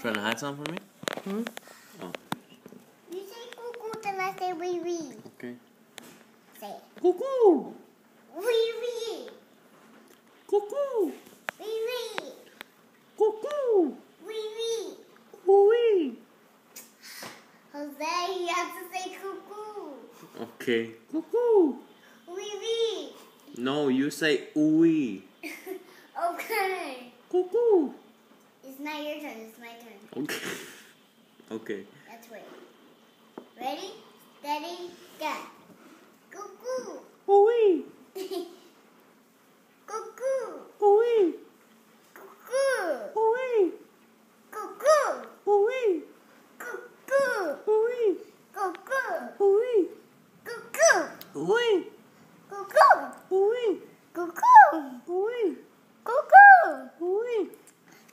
turn the lights on for me? Hmm? Oh. You say cuckoo, then I say wee wee. Okay. Say it. Cuckoo! Wee wee. Cuckoo! Wee wee. Cuckoo! Wee wee. Wee! Jose, you have to say cuckoo. Okay. Cuckoo! Wee wee. No, you say ooey. Okay. Cuckoo! It's not your turn, it's my turn. Okay. Okay. Let's wait. Ready, steady, go. Cuckoo. Ooey! Cuckoo. Ooey! Cuckoo. Ooey! Cuckoo. Ooey! Cuckoo. Ooey! Cuckoo. Ooey! Cuckoo. Ooey! Cuckoo. Ooey! Cuckoo. Ooey! Cuckoo. Ooey!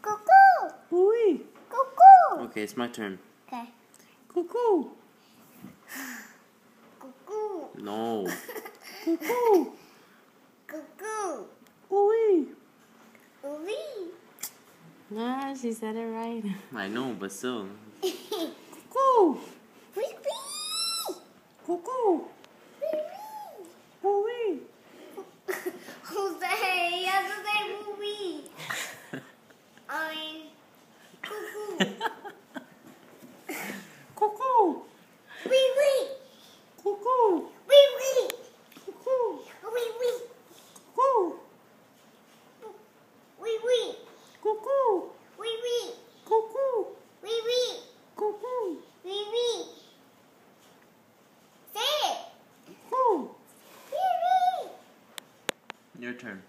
Cuckoo. Ooey! Cuckoo. Okay, it's my turn. Okay. Cuckoo! Cuckoo. No. Cuckoo! Cuckoo. Ooey! Wee. Nah, she said it right. I know, but still. Wee Cuckoo! wee. Cuckoo! Wee wee. Ooey! Jose, you have to say wee wee. I mean, cuckoo. Cuckoo! Wee wee. Cuckoo! Wee wee. Cuckoo! Wee wee. Cuckoo! Wee wee. Cuckoo! Wee wee. Cuckoo! Wee wee. Cuckoo! Wee wee. Say it. Cuckoo! Wee wee. Your turn.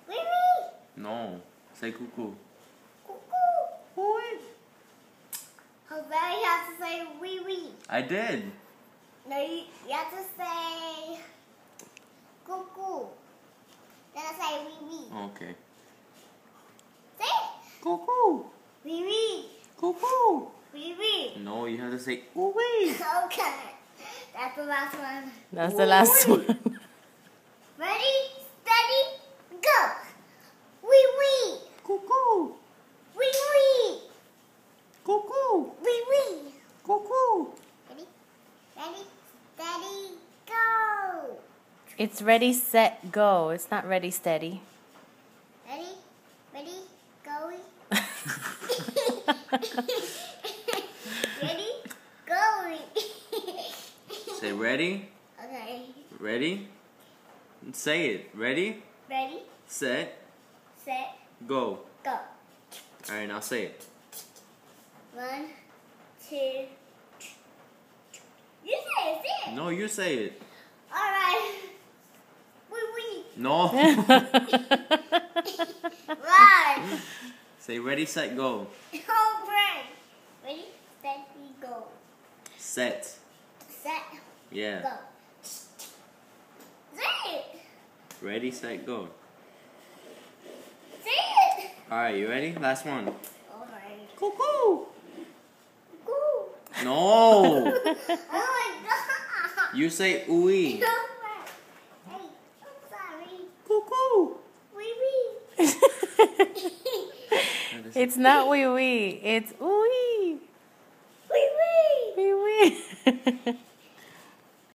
Wee wee. No. Say cuckoo. Cuckoo. Ooey! Jose, you have to say wee wee. I did. No, you have to say cuckoo. Then I say wee wee. Okay. Say it. Cuckoo! Wee wee. Cuckoo! Wee wee. No, you have to say ooey! Okay. That's the last one. That's the last Ooh. one. Ready, steady, go. Wee wee. Cuckoo! Wee wee. Cuckoo! Wee wee. Cuckoo! Ready, steady, go. It's ready, set, go. It's not ready, steady. Ready, go. Ready, go. Say ready, Okay. ready. Say it. Ready, Ready, set, set, go. go. Alright, now say it. 1, 2. You say it. No, you say it. All right. Wee wee. No. Right. Say ready, set, go. All right. Ready, steady, go. Set. Set, Yeah. go. Say it. Ready, set, go. Say it. Alright, you ready? Last one. All right. Cuckoo! Go. No! Oh my God. You say ooey. All right. Hey, I'm sorry. Cuckoo! Wee wee. It's not wee wee. It's ooh.